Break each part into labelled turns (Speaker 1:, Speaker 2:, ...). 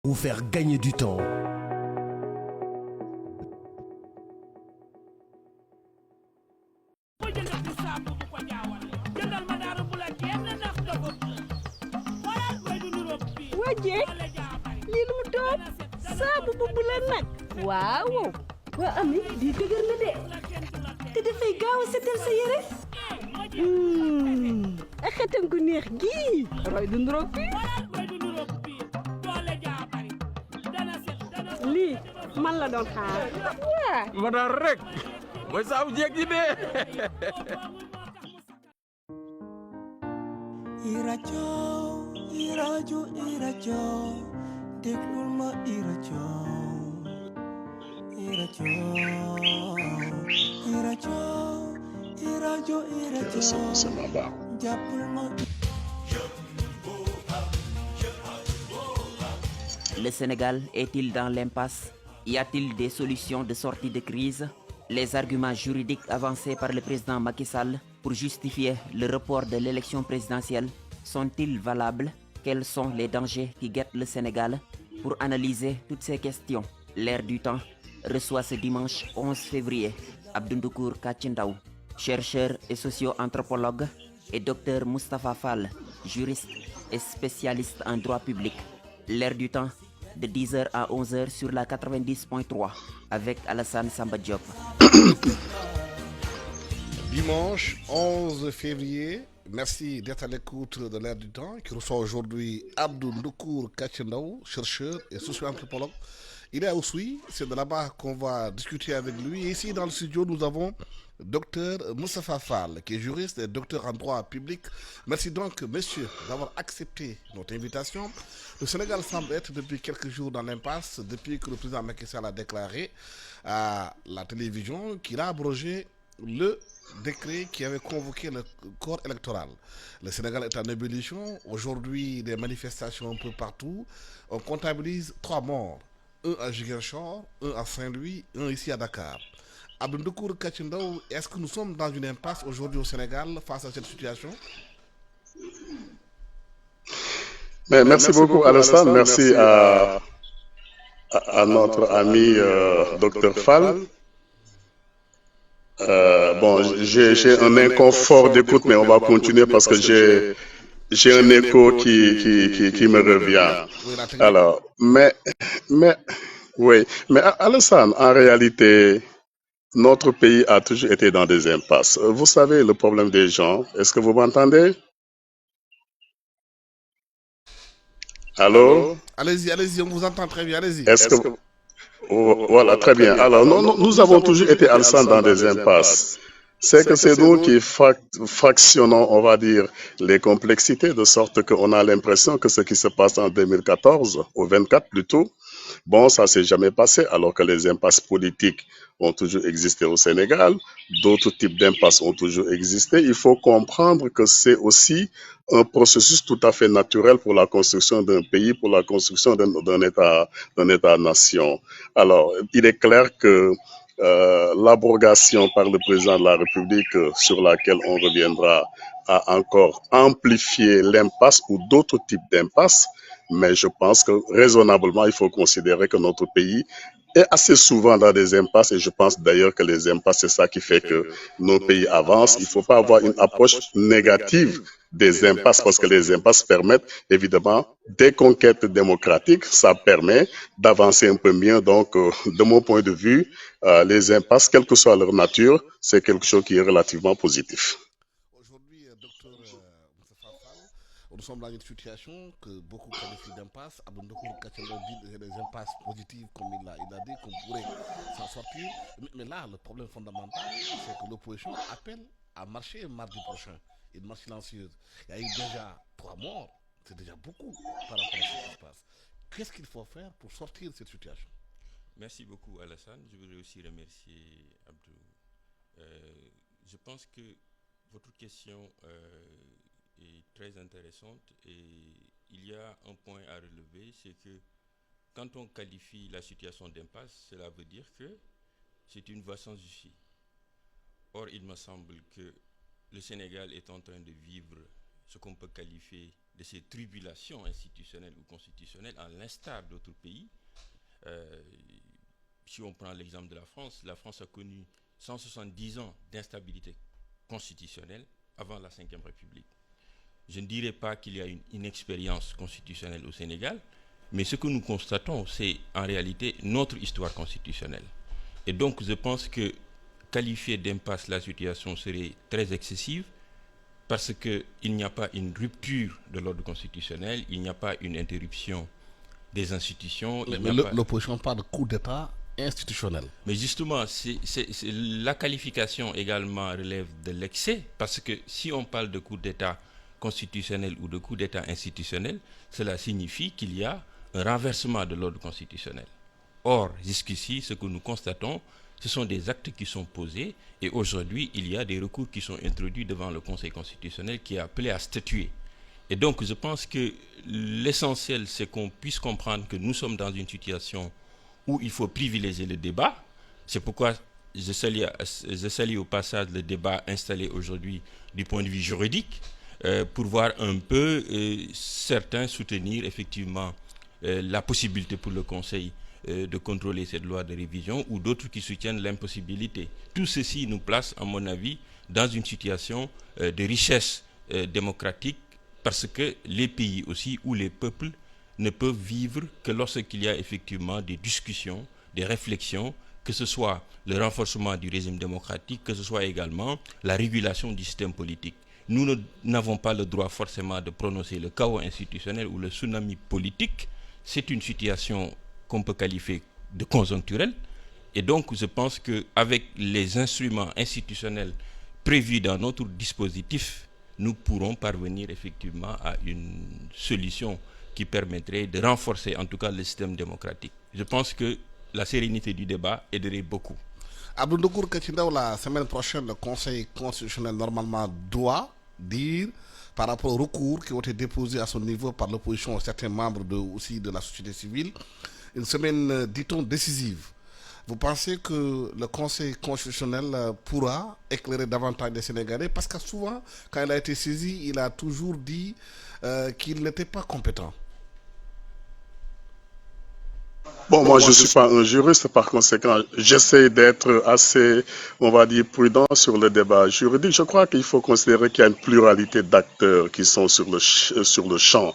Speaker 1: Vous faire gagner du temps.
Speaker 2: wajje lii lu mu doon saabu bu la nag waaw waa ami di dëgër na de te dafay gaaw a setal sa yére ak xetam gu neex gii roy du nduroog bi lii man la doon xaar waa
Speaker 3: ma daal rek mooy saabu jeeg ji de
Speaker 4: Irajo déglul ma Irajo jàppul ma.
Speaker 5: Le Sénégal est-il dans l'impasse? Y a-t-il des solutions de sortie de crise? Les arguments juridiques avancés par le président Macky Sall pour justifier le report de l'élection présidentielle sont-ils valables? Quels sont les dangers qui guettent le Sénégal? Pour analyser toutes ces questions, l'Air du Temps reçoit ce dimanche 11 février Abdou Ndoukour Kachindaou, chercheur et socio-anthropologue, et Dr Moustapha Fall, juriste et spécialiste en droit public. L'Air du Temps de 10h à 11h sur la 90.3 avec Alassane Samba Diop.
Speaker 6: Dimanche 11 février, merci d'être à l'écoute de l'Air du Temps qui reçoit aujourd'hui Abdou Ndoukour Kachindaou, chercheur et socio-anthropologue. Il est à Oussouye, c'est de là-bas qu'on va discuter avec lui. Et ici dans le studio, nous avons Dr Moustapha Fall, qui est juriste et docteur en droit public. Merci donc, messieurs, d'avoir accepté notre invitation. Le Sénégal semble être depuis quelques jours dans l'impasse, depuis que le président Macky Sall a déclaré à la télévision qu'il a abrogé le décret qui avait convoqué le corps électoral. Le Sénégal est en ébullition. Aujourd'hui, des manifestations un peu partout. On comptabilise 3 morts. Un à Ziguinchor, un à Saint-Louis, un ici à Dakar. Abdou Ndoukour Kachindaou, est-ce que nous sommes dans une impasse aujourd'hui au Sénégal face à cette situation?
Speaker 7: Merci beaucoup Alassane, merci à notre ami Dr Fall. J'ai un inconfort d'écoute, mais on va continuer parce que j'ai un écho qui me revient. Alors, oui, mais Alassane, en réalité, notre pays a toujours été dans des impasses. Vous savez le problème des gens. Est-ce que vous m'entendez? Allô?
Speaker 6: Allez-y, on vous entend très bien, allez-y.
Speaker 7: Voilà, très bien. Alors, nous avons toujours été Alassane dans des impasses. C'est que c'est nous qui fractionnons, on va dire, les complexités, de sorte qu'on a l'impression que ce qui se passe en 2014, au 24 plutôt, bon, ça s'est jamais passé, alors que les impasses politiques ont toujours existé au Sénégal, d'autres types d'impasses ont toujours existé. Il faut comprendre que c'est aussi un processus tout à fait naturel pour la construction d'un pays, pour la construction d'un État-nation. Alors, il est clair que l'abrogation par le président de la République, sur laquelle on reviendra, a encore amplifié l'impasse ou d'autres types d'impasses. Mais je pense que raisonnablement, il faut considérer que notre pays est assez souvent dans des impasses, et je pense d'ailleurs que les impasses, c'est ça qui fait que nos pays avancent. Il ne faut pas avoir une approche négative des impasses, parce que les impasses permettent évidemment des conquêtes démocratiques, ça permet d'avancer un peu mieux. Donc, de mon point de vue, les impasses, quelle que soit leur nature, c'est quelque chose qui est relativement positif.
Speaker 6: Aujourd'hui, docteur Moustapha Fall, nous sommes dans une situation que beaucoup qualifient d'impasse. Abdou Ndoukour Kachindaou dit que c'est des impasses positives, comme il a dit, qu'on pourrait s'en sortir. Mais là, le problème fondamental, c'est que l'opposition appelle à marcher mardi prochain. Une marche silencieuse. Il y a eu déjà 3 morts. C'est déjà beaucoup par rapport à ce qui se passe. Qu'est-ce qu'il faut faire pour sortir de cette situation?
Speaker 8: Merci beaucoup Alassane. Je voudrais aussi remercier Abdou. Je pense que votre question est très intéressante, et il y a un point à relever, c'est que quand on qualifie la situation d'impasse, cela veut dire que c'est une voie sans issue. Or, il me semble que le Sénégal est en train de vivre ce qu'on peut qualifier de ces tribulations institutionnelles ou constitutionnelles, à l'instar d'autres pays. Si on prend l'exemple de la France a connu 170 ans d'instabilité constitutionnelle avant la Ve République. Je ne dirais pas qu'il y a une inexpérience constitutionnelle au Sénégal, mais ce que nous constatons, c'est en réalité notre histoire constitutionnelle. Et donc, je pense que qualifier d'impasse la situation serait très excessif, parce qu'il n'y a pas une rupture de l'ordre constitutionnel, il n'y a pas une interruption des institutions.
Speaker 6: Mais l'opposition parle de coup d'État institutionnel.
Speaker 8: Mais justement, la qualification également relève de l'excès, parce que si on parle de coup d'État constitutionnel ou de coup d'État institutionnel, cela signifie qu'il y a un renversement de l'ordre constitutionnel. Or, jusqu'ici, ce que nous constatons, ce sont des actes qui sont posés, et aujourd'hui, il y a des recours qui sont introduits devant le Conseil constitutionnel qui est appelé à statuer. Et donc, je pense que l'essentiel, c'est qu'on puisse comprendre que nous sommes dans une situation où il faut privilégier le débat. C'est pourquoi je salue au passage le débat installé aujourd'hui du point de vue juridique, pour voir un peu certains soutenir effectivement la possibilité pour le Conseil de contrôler cette loi de révision, ou d'autres qui soutiennent l'impossibilité. Tout ceci nous place, à mon avis, dans une situation de richesse démocratique, parce que les pays aussi, ou les peuples, ne peuvent vivre que lorsqu'il y a effectivement des discussions, des réflexions, que ce soit le renforcement du régime démocratique, que ce soit également la régulation du système politique. Nous n'avons pas le droit forcément de prononcer le chaos institutionnel ou le tsunami politique. C'est une situation qu'on peut qualifier de conjoncturelle. Et donc, je pense qu'avec les instruments institutionnels prévus dans notre dispositif, nous pourrons parvenir effectivement à une solution qui permettrait de renforcer en tout cas le système démocratique. Je pense que la sérénité du débat aiderait beaucoup.
Speaker 6: Abdou Ndokour Kachindaou, la semaine prochaine, le Conseil constitutionnel normalement doit dire par rapport aux recours qui ont été déposés à son niveau par l'opposition, certains membres aussi de la société civile, une semaine, dit-on, décisive. Vous pensez que le Conseil constitutionnel pourra éclairer davantage les Sénégalais? Parce que souvent, quand il a été saisi, il a toujours dit qu'il n'était pas compétent.
Speaker 7: Bon, moi, je ne suis pas un juriste, par conséquent, j'essaie d'être assez, on va dire, prudent sur le débat juridique. Je crois qu'il faut considérer qu'il y a une pluralité d'acteurs qui sont sur le champ.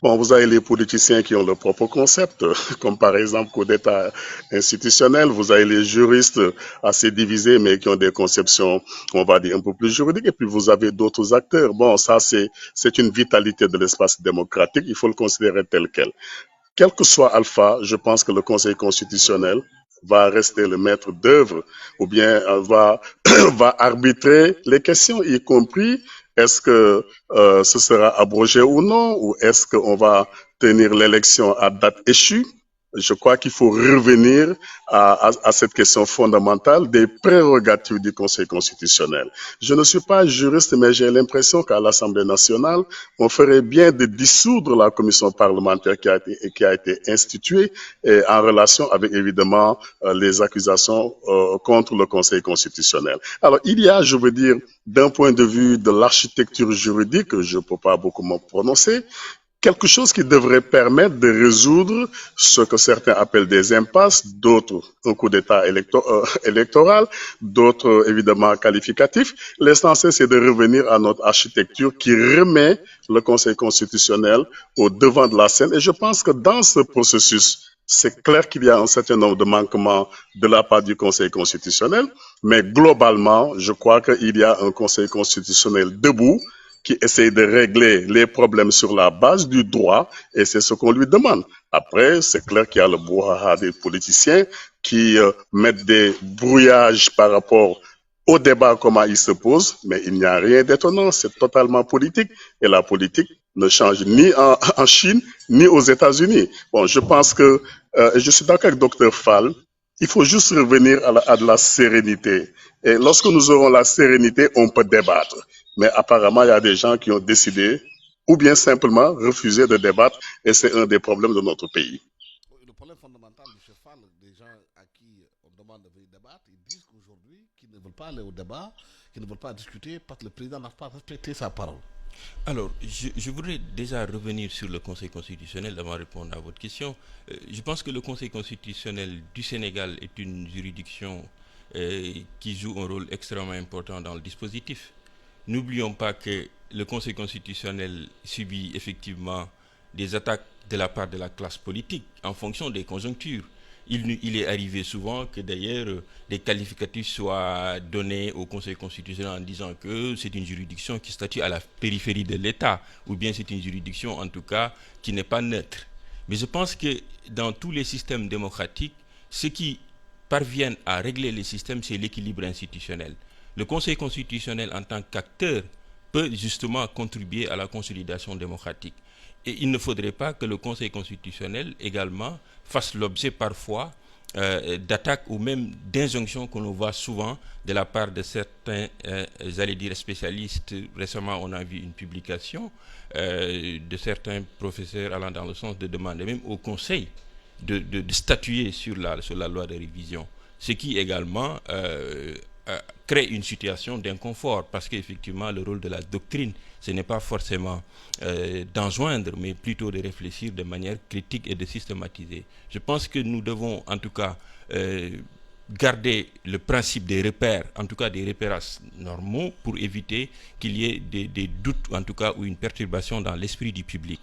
Speaker 7: Bon, vous avez les politiciens qui ont leur propre concept, comme par exemple coup d'État institutionnel. Vous avez les juristes assez divisés, mais qui ont des conceptions, on va dire, un peu plus juridiques. Et puis, vous avez d'autres acteurs. Bon, ça, c'est une vitalité de l'espace démocratique. Il faut le considérer tel quel. Quel que soit Alpha, je pense que le Conseil constitutionnel va rester le maître d'œuvre, ou bien va arbitrer les questions, y compris est-ce que ce sera abrogé ou non, ou est-ce qu'on va tenir l'élection à date échue. Je crois qu'il faut revenir à cette question fondamentale des prérogatives du Conseil constitutionnel. Je ne suis pas juriste, mais j'ai l'impression qu'à l'Assemblée nationale, on ferait bien de dissoudre la commission parlementaire qui a été instituée en relation avec, évidemment, les accusations contre le Conseil constitutionnel. Alors, il y a, je veux dire, d'un point de vue de l'architecture juridique, je ne peux pas beaucoup m'en prononcer, quelque chose qui devrait permettre de résoudre ce que certains appellent des impasses, d'autres un coup d'État électoral, d'autres évidemment qualificatifs. L'essentiel, c'est de revenir à notre architecture qui remet le Conseil constitutionnel au devant de la scène. Et je pense que dans ce processus, c'est clair qu'il y a un certain nombre de manquements de la part du Conseil constitutionnel, mais globalement, je crois qu'il y a un Conseil constitutionnel debout, qui essaye de régler les problèmes sur la base du droit, et c'est ce qu'on lui demande. Après, c'est clair qu'il y a le brouhaha des politiciens qui mettent des brouillages par rapport au débat, comment il se pose, mais il n'y a rien d'étonnant, c'est totalement politique, et la politique ne change ni en Chine, ni aux États-Unis. Bon, je pense que, je suis d'accord avec Dr Fall, il faut juste revenir à de la sérénité. Et lorsque nous aurons la sérénité, on peut débattre. Mais apparemment, il y a des gens qui ont décidé, ou bien simplement refusé de débattre, et c'est un des problèmes de notre pays.
Speaker 6: Le problème fondamental de ce Fall, des gens à qui on demande de venir débattre, ils disent qu'aujourd'hui, qu'ils ne veulent pas aller au débat, qu'ils ne veulent pas discuter parce que le président n'a pas respecté sa parole.
Speaker 8: Alors, je voudrais déjà revenir sur le Conseil constitutionnel avant de répondre à votre question. Je pense que le Conseil constitutionnel du Sénégal est une juridiction qui joue un rôle extrêmement important dans le dispositif. N'oublions pas que le Conseil constitutionnel subit effectivement des attaques de la part de la classe politique en fonction des conjonctures. Il est arrivé souvent que d'ailleurs des qualificatifs soient donnés au Conseil constitutionnel en disant que c'est une juridiction qui statue à la périphérie de l'État, ou bien c'est une juridiction en tout cas qui n'est pas neutre. Mais je pense que dans tous les systèmes démocratiques, ce qui parviennent à régler les systèmes, c'est l'équilibre institutionnel. Le Conseil constitutionnel en tant qu'acteur peut justement contribuer à la consolidation démocratique. Et il ne faudrait pas que le Conseil constitutionnel également fasse l'objet parfois d'attaques ou même d'injonctions que l'on voit souvent de la part de certains, j'allais dire, spécialistes. Récemment, on a vu une publication de certains professeurs allant dans le sens de demander même au Conseil de statuer sur la loi de révision. Ce qui également crée une situation d'inconfort parce qu'effectivement le rôle de la doctrine, ce n'est pas forcément d'enjoindre, mais plutôt de réfléchir de manière critique et de systématiser. Je pense que nous devons en tout cas garder le principe des repères, en tout cas des repérages normaux, pour éviter qu'il y ait des doutes, en tout cas, ou une perturbation dans l'esprit du public.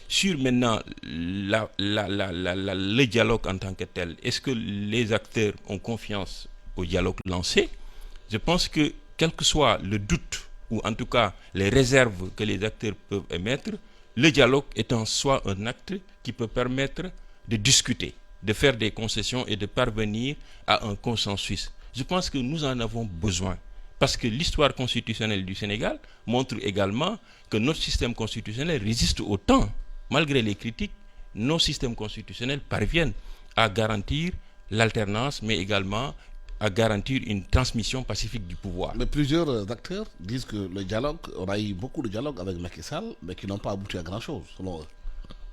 Speaker 8: Sur maintenant le dialogue en tant que tel, est-ce que les acteurs ont confiance au dialogue lancé? Je pense que quel que soit le doute ou en tout cas les réserves que les acteurs peuvent émettre, le dialogue est en soi un acte qui peut permettre de discuter, de faire des concessions et de parvenir à un consensus. Je pense que nous en avons besoin parce que l'histoire constitutionnelle du Sénégal montre également que notre système constitutionnel résiste au temps. Malgré les critiques, nos systèmes constitutionnels parviennent à garantir l'alternance, mais également à garantir une transmission pacifique du pouvoir.
Speaker 6: Mais plusieurs acteurs disent que le dialogue, on a eu beaucoup de dialogue avec Macky Sall, mais qui n'ont pas abouti à grand-chose, selon eux.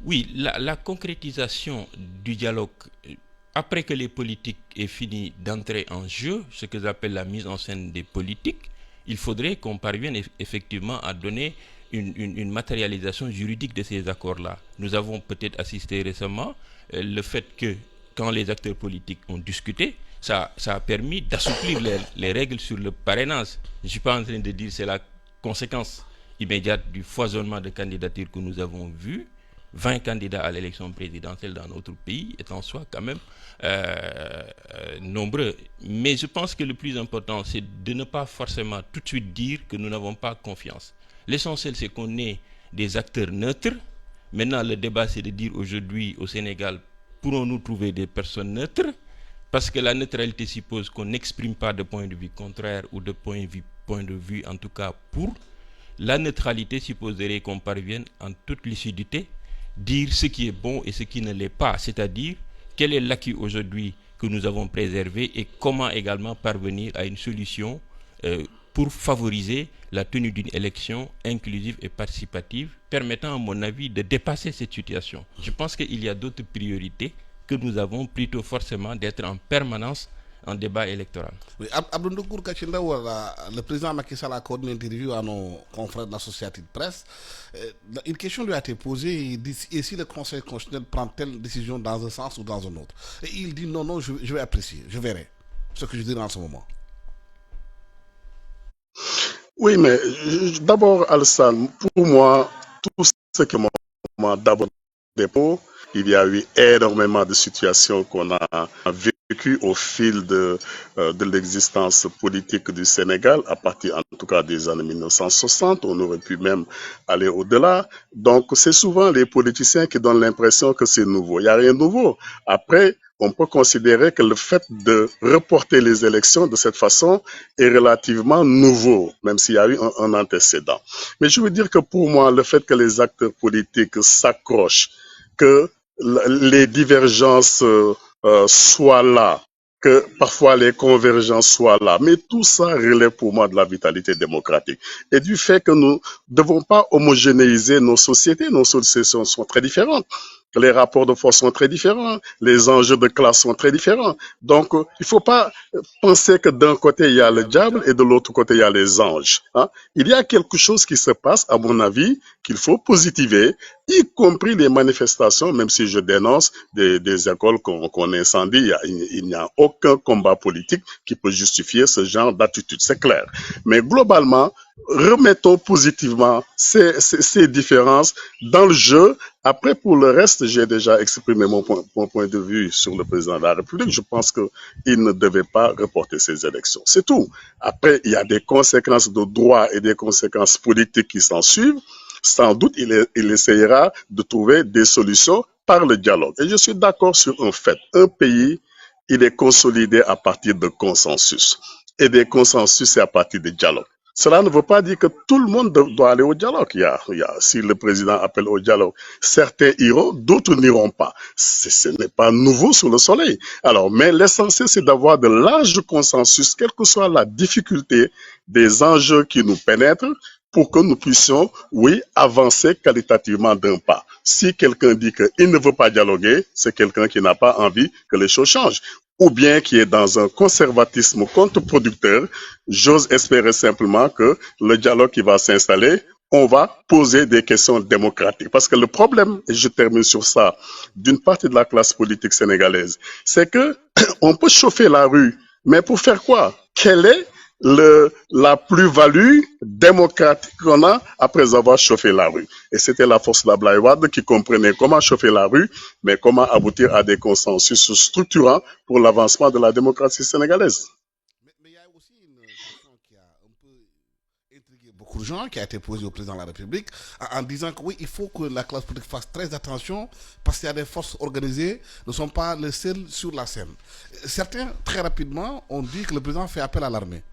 Speaker 8: Oui, la concrétisation du dialogue, après que les politiques aient fini d'entrer en jeu, ce que j'appelle la mise en scène des politiques, il faudrait qu'on parvienne effectivement à donner une matérialisation juridique de ces accords-là. Nous avons peut-être assisté récemment le fait que quand les acteurs politiques ont discuté, ça a permis d'assouplir les règles sur le parrainage. Je ne suis pas en train de dire que c'est la conséquence immédiate du foisonnement de candidatures que nous avons vu. 20 candidats à l'élection présidentielle dans notre pays est en soi quand même nombreux. Mais je pense que le plus important, c'est de ne pas forcément tout de suite dire que nous n'avons pas confiance. L'essentiel, c'est qu'on ait des acteurs neutres. Maintenant, le débat, c'est de dire aujourd'hui au Sénégal, pourrons-nous trouver des personnes neutres? Parce que la neutralité suppose qu'on n'exprime pas de point de vue contraire ou de point de vue en tout cas pour. La neutralité supposerait qu'on parvienne en toute lucidité dire ce qui est bon et ce qui ne l'est pas, c'est-à-dire quel est l'acquis aujourd'hui que nous avons préservé et comment également parvenir à une solution pour favoriser la tenue d'une élection inclusive et participative, permettant à mon avis de dépasser cette situation. Je pense qu'il y a d'autres priorités que nous avons plutôt forcément d'être en permanence en débat électoral.
Speaker 6: Oui, Abdou Ndokour Kachindaou, le président Macky Sall a accordé une interview à nos confrères de l'associative de presse. Une question lui a été posée, il dit, et si le Conseil constitutionnel prend telle décision dans un sens ou dans un autre? Et il dit non, je vais apprécier, je verrai ce que je dirai en ce moment.
Speaker 7: Oui, mais d'abord, Alsan, pour moi, tout ce que m'a d'abord dépôt, il y a eu énormément de situations qu'on a vécues au fil de l'existence politique du Sénégal, à partir en tout cas des années 1960. On aurait pu même aller au-delà. Donc, c'est souvent les politiciens qui donnent l'impression que c'est nouveau. Il n'y a rien de nouveau. Après, on peut considérer que le fait de reporter les élections de cette façon est relativement nouveau, même s'il y a eu un antécédent. Mais je veux dire que pour moi, le fait que les acteurs politiques s'accrochent, que les divergences soient là, que parfois les convergences soient là, mais tout ça relève pour moi de la vitalité démocratique et du fait que nous ne devons pas homogénéiser nos sociétés sont très différentes. les rapports de force sont très différents, les enjeux de classe sont très différents. Donc, il ne faut pas penser que d'un côté, il y a le diable et de l'autre côté, il y a les anges. Hein. Il y a quelque chose qui se passe, à mon avis, qu'il faut positiver, y compris les manifestations, même si je dénonce des écoles qu'on incendie. Il n'y a aucun combat politique qui peut justifier ce genre d'attitude, c'est clair. Mais globalement, remettons positivement ces différences dans le jeu. Après, pour le reste, j'ai déjà exprimé mon point de vue sur le président de la République. Je pense qu'il ne devait pas reporter ces élections. C'est tout. Après, il y a des conséquences de droit et des conséquences politiques qui s'en suivent. Sans doute, il essayera de trouver des solutions par le dialogue. Et je suis d'accord sur un fait. Un pays, il est consolidé à partir de consensus. Et des consensus, c'est à partir de dialogue. Cela ne veut pas dire que tout le monde doit aller au dialogue. Si le président appelle au dialogue, certains iront, d'autres n'iront pas. Ce n'est pas nouveau sous le soleil. Alors, mais l'essentiel, c'est d'avoir de larges consensus, quelle que soit la difficulté des enjeux qui nous pénètrent, pour que nous puissions, oui, avancer qualitativement d'un pas. Si quelqu'un dit qu'il ne veut pas dialoguer, c'est quelqu'un qui n'a pas envie que les choses changent. Ou bien qui est dans un conservatisme contre-producteur. J'ose espérer simplement que le dialogue qui va s'installer, on va poser des questions démocratiques. Parce que le problème, et je termine sur ça, d'une partie de la classe politique sénégalaise, c'est que on peut chauffer la rue, mais pour faire quoi? Quelle est la plus-value démocratique qu'on a après avoir chauffé la rue? Et c'était la force d'Abdoulaye Wade qui comprenait comment chauffer la rue, mais comment aboutir à des consensus structurants pour l'avancement de la démocratie sénégalaise.
Speaker 6: Mais il y a aussi une question qui a un peu intrigué beaucoup de gens, qui a été posée au président de la République, en disant que oui, il faut que la classe politique fasse très attention, parce qu'il y a des forces organisées, ne sont pas les seules sur la scène. Certains, très rapidement, ont dit que le président fait appel à l'armée.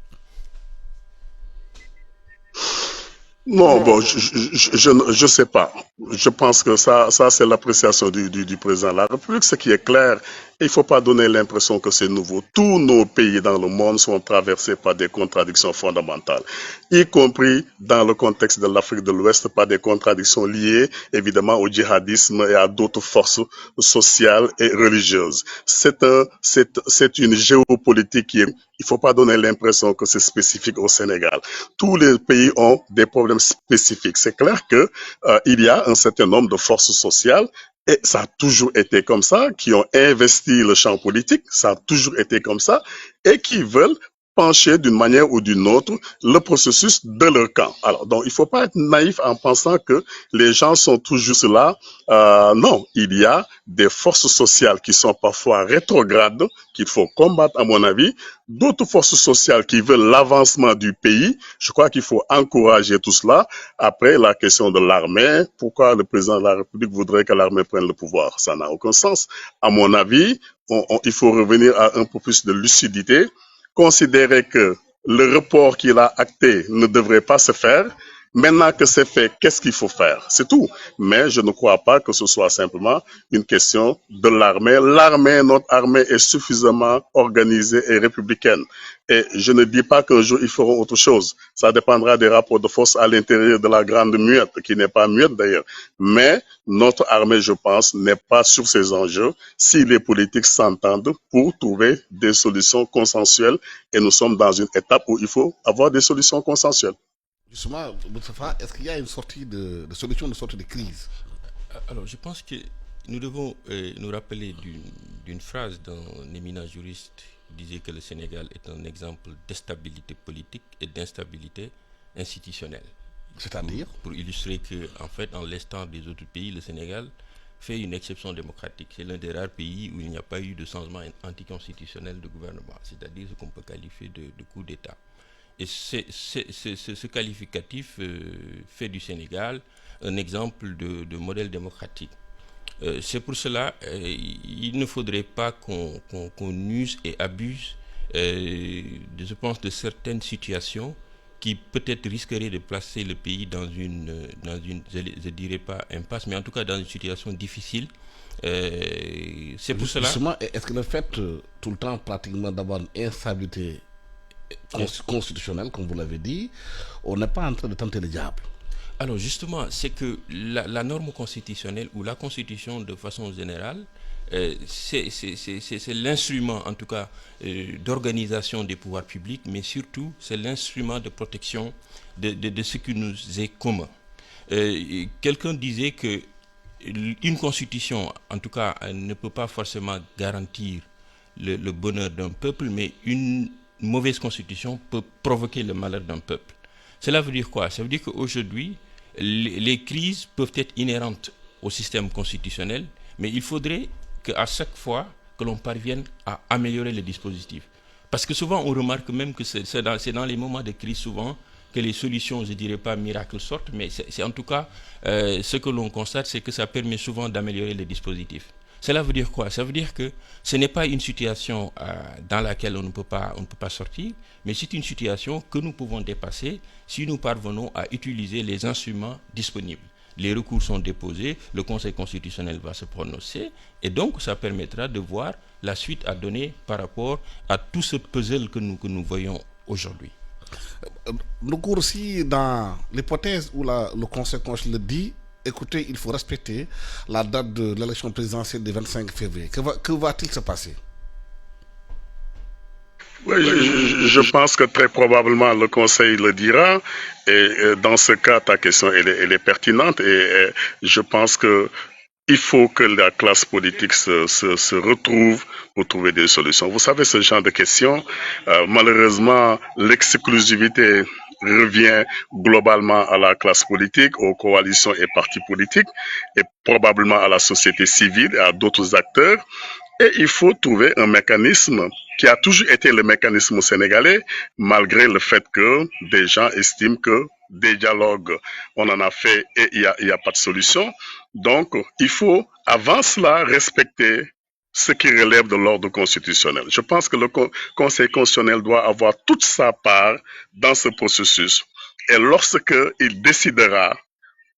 Speaker 7: Non, bon, je sais pas. Je pense que ça c'est l'appréciation du président de la République. Ce qui est clair, il faut pas donner l'impression que c'est nouveau. Tous nos pays dans le monde sont traversés par des contradictions fondamentales, y compris dans le contexte de l'Afrique de l'Ouest, par des contradictions liées évidemment au djihadisme et à d'autres forces sociales et religieuses. C'est une géopolitique qui est. Il faut pas donner l'impression que c'est spécifique au Sénégal. Tous les pays ont des problèmes spécifiques. C'est clair que il y a un certain nombre de forces sociales, et ça a toujours été comme ça, qui ont investi le champ politique, ça a toujours été comme ça, et qui veulent pencher d'une manière ou d'une autre le processus de leur camp. Alors, donc, il faut pas être naïf en pensant que les gens sont toujours là. Non, il y a des forces sociales qui sont parfois rétrogrades, qu'il faut combattre, à mon avis. D'autres forces sociales qui veulent l'avancement du pays. Je crois qu'il faut encourager tout cela. Après, la question de l'armée, pourquoi le président de la République voudrait que l'armée prenne le pouvoir? Ça n'a aucun sens. À mon avis, il faut revenir à un peu plus de lucidité, considérer que le report qu'il a acté ne devrait pas se faire. Maintenant que c'est fait, qu'est-ce qu'il faut faire? C'est tout. Mais je ne crois pas que ce soit simplement une question de l'armée. Notre armée est suffisamment organisée et républicaine. Et je ne dis pas qu'un jour ils feront autre chose. Ça dépendra des rapports de force à l'intérieur de la grande muette, qui n'est pas muette d'ailleurs. Mais notre armée, je pense, n'est pas sur ces enjeux si les politiques s'entendent pour trouver des solutions consensuelles. Et nous sommes dans une étape où il faut avoir des solutions consensuelles.
Speaker 6: Justement, Moustapha, est-ce qu'il y a une sortie de solution de sortie de crise?
Speaker 8: Alors, je pense que nous devons nous rappeler d'une phrase d'un éminent juriste qui disait que le Sénégal est un exemple d'instabilité politique et d'instabilité institutionnelle.
Speaker 6: C'est-à-dire
Speaker 8: pour illustrer que, en fait, en l'estant des autres pays, le Sénégal fait une exception démocratique. C'est l'un des rares pays où il n'y a pas eu de changement anticonstitutionnel de gouvernement, c'est-à-dire ce qu'on peut qualifier de coup d'État. Et ce qualificatif fait du Sénégal un exemple de modèle démocratique. C'est pour cela il ne faudrait pas qu'on use et abuse, je pense, de certaines situations qui peut-être risqueraient de placer le pays dans une je dirais pas impasse, mais en tout cas dans une situation difficile. C'est pour cela.
Speaker 6: Justement, est-ce que le fait tout le temps pratiquement d'avoir une instabilité constitutionnelle, comme vous l'avez dit, on n'est pas en train de tenter le diable?
Speaker 8: Alors justement, c'est que la norme constitutionnelle ou la constitution de façon générale, c'est l'instrument en tout cas d'organisation des pouvoirs publics, mais surtout c'est l'instrument de protection de ce qui nous est commun. Quelqu'un disait que une constitution, en tout cas, ne peut pas forcément garantir le bonheur d'un peuple, mais une mauvaise constitution peut provoquer le malheur d'un peuple. Cela veut dire quoi? Ça veut dire qu'aujourd'hui, les crises peuvent être inhérentes au système constitutionnel, mais il faudrait qu'à chaque fois que l'on parvienne à améliorer le dispositif. Parce que souvent, on remarque même que c'est dans les moments de crise souvent que les solutions, je ne dirais pas miracles, sortent, mais c'est en tout cas, ce que l'on constate, c'est que ça permet souvent d'améliorer le dispositif. Cela veut dire quoi? Ça veut dire que ce n'est pas une situation dans laquelle on ne peut pas sortir, mais c'est une situation que nous pouvons dépasser si nous parvenons à utiliser les instruments disponibles. Les recours sont déposés, le Conseil constitutionnel va se prononcer, et donc ça permettra de voir la suite à donner par rapport à tout ce puzzle que nous voyons aujourd'hui.
Speaker 6: Le cours aussi, dans l'hypothèse où le Conseil constitutionnel le dit, écoutez, il faut respecter la date de l'élection présidentielle du 25 février. Que va-t-il se passer?
Speaker 7: Oui, je pense que très probablement le Conseil le dira. Et dans ce cas, ta question elle est pertinente. Et je pense que il faut que la classe politique se retrouve pour trouver des solutions. Vous savez, ce genre de questions, malheureusement, l'exclusivité revient globalement à la classe politique, aux coalitions et partis politiques, et probablement à la société civile et à d'autres acteurs. Et il faut trouver un mécanisme qui a toujours été le mécanisme sénégalais, malgré le fait que des gens estiment que des dialogues, on en a fait et il y a pas de solution. Donc, il faut, avant cela, respecter ce qui relève de l'ordre constitutionnel. Je pense que le Conseil constitutionnel doit avoir toute sa part dans ce processus. Et lorsque il décidera,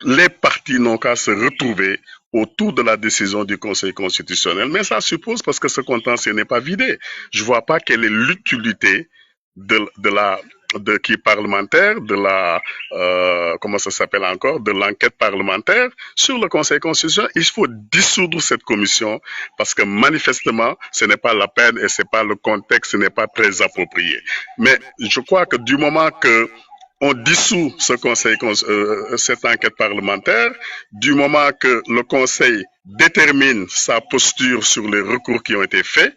Speaker 7: les partis n'ont qu'à se retrouver autour de la décision du Conseil constitutionnel. Mais ça suppose, parce que ce contentieux n'est pas vidé. Je vois pas quelle est l'utilité qui parlementaire, comment ça s'appelle encore, de l'enquête parlementaire sur le Conseil constitutionnel. Il faut dissoudre cette commission parce que manifestement, ce n'est pas la peine et c'est pas le contexte, ce n'est pas très approprié. Mais je crois que du moment que on dissout cette enquête parlementaire, du moment que le Conseil détermine sa posture sur les recours qui ont été faits,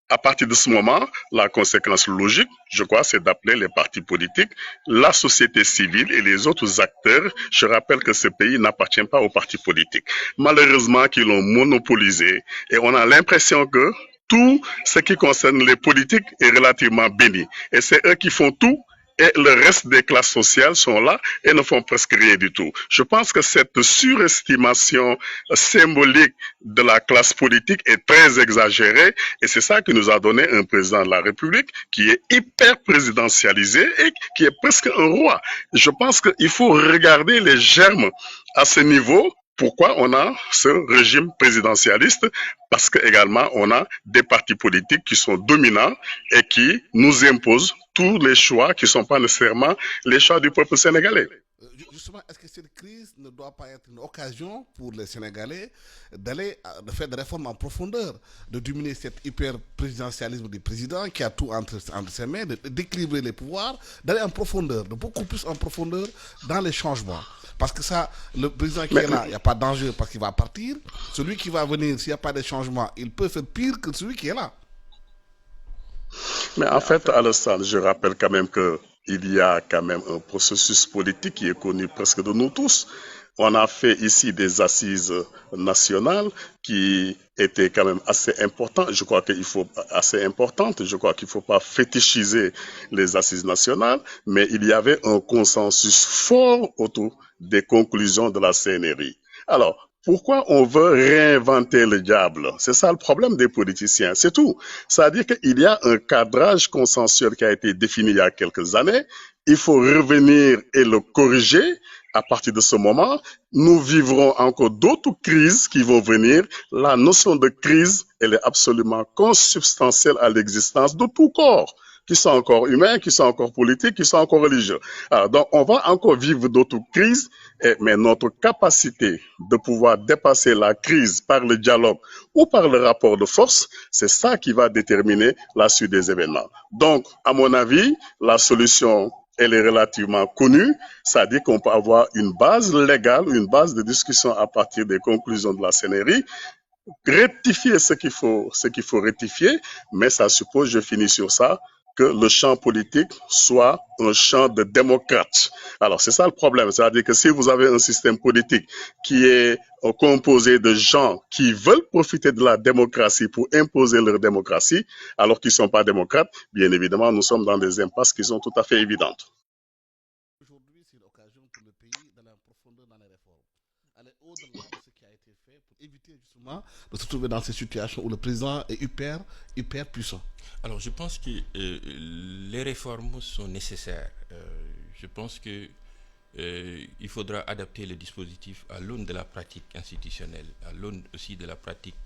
Speaker 7: à partir de ce moment, la conséquence logique, je crois, c'est d'appeler les partis politiques, la société civile et les autres acteurs. Je rappelle que ce pays n'appartient pas aux partis politiques. Malheureusement, qu'ils l'ont monopolisé et on a l'impression que tout ce qui concerne les politiques est relativement béni. Et c'est eux qui font tout. Et le reste des classes sociales sont là et ne font presque rien du tout. Je pense que cette surestimation symbolique de la classe politique est très exagérée et c'est ça qui nous a donné un président de la République qui est hyper présidentialisé et qui est presque un roi. Je pense qu'il faut regarder les germes à ce niveau. Pourquoi on a ce régime présidentialiste? Parce que également on a des partis politiques qui sont dominants et qui nous imposent tous les choix qui ne sont pas nécessairement les choix du peuple sénégalais.
Speaker 6: Justement, est-ce que cette crise ne doit pas être une occasion pour les Sénégalais de faire des réformes en profondeur, de diminuer cet hyper-présidentialisme du président qui a tout entre ses mains, d'équilibrer les pouvoirs, d'aller en profondeur, de beaucoup plus en profondeur dans les changements? Parce que ça, le président qui est là, il n'y a pas d'enjeu parce qu'il va partir. Celui qui va venir, s'il n'y a pas de changement, il peut faire pire que celui qui est là.
Speaker 7: Mais en fait, Alassane, je rappelle quand même qu'il y a quand même un processus politique qui est connu presque de nous tous. On a fait ici des assises nationales qui étaient quand même assez importantes. Je crois qu'il faut pas fétichiser les assises nationales, mais il y avait un consensus fort autour des conclusions de la CNRI. Alors, pourquoi on veut réinventer le diable? C'est ça le problème des politiciens, c'est tout. C'est-à-dire qu'il y a un cadrage consensuel qui a été défini il y a quelques années. Il faut revenir et le corriger. À partir de ce moment, nous vivrons encore d'autres crises qui vont venir. La notion de crise, elle est absolument consubstantielle à l'existence de tout corps. qui sont encore humains, qui sont encore politiques, qui sont encore religieux. Alors, donc, on va encore vivre d'autres crises, mais notre capacité de pouvoir dépasser la crise par le dialogue ou par le rapport de force, c'est ça qui va déterminer la suite des événements. Donc, à mon avis, la solution, elle est relativement connue, c'est-à-dire qu'on peut avoir une base légale, une base de discussion à partir des conclusions de la CNRI, rectifier ce qu'il faut rectifier, mais ça suppose, je finis sur ça, que le champ politique soit un champ de démocrates. Alors, c'est ça le problème. C'est-à-dire que si vous avez un système politique qui est composé de gens qui veulent profiter de la démocratie pour imposer leur démocratie, alors qu'ils ne sont pas démocrates, bien évidemment, nous sommes dans des impasses qui sont tout à fait évidentes.
Speaker 6: Aujourd'hui, c'est l'occasion pour le pays d'aller en profondeur dans les réformes. Aller au-delà de ce qui a été fait pour éviter justement de se trouver dans ces situations où le président est hyper puissant.
Speaker 8: Alors, je pense que les réformes sont nécessaires. Je pense que il faudra adapter le dispositif à l'aune de la pratique institutionnelle, à l'aune aussi de la pratique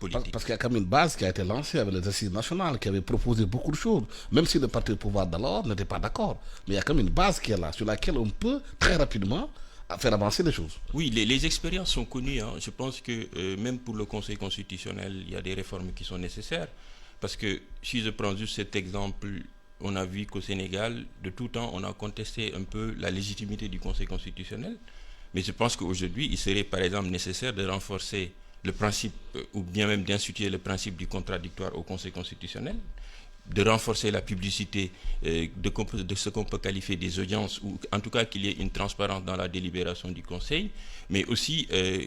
Speaker 8: politique.
Speaker 6: Parce qu'il y a quand même une base qui a été lancée avec les assises nationales, qui avait proposé beaucoup de choses, même si le parti au pouvoir d'alors n'était pas d'accord. Mais il y a quand même une base qui est là, sur laquelle on peut très rapidement faire avancer les choses.
Speaker 8: Oui, les expériences sont connues. Hein. Je pense que même pour le Conseil constitutionnel, il y a des réformes qui sont nécessaires. Parce que si je prends juste cet exemple, on a vu qu'au Sénégal, de tout temps, on a contesté un peu la légitimité du Conseil constitutionnel. Mais je pense qu'aujourd'hui, il serait par exemple nécessaire de renforcer le principe, ou bien même d'instituer le principe du contradictoire au Conseil constitutionnel, de renforcer la publicité de ce qu'on peut qualifier des audiences, ou en tout cas qu'il y ait une transparence dans la délibération du Conseil, mais aussi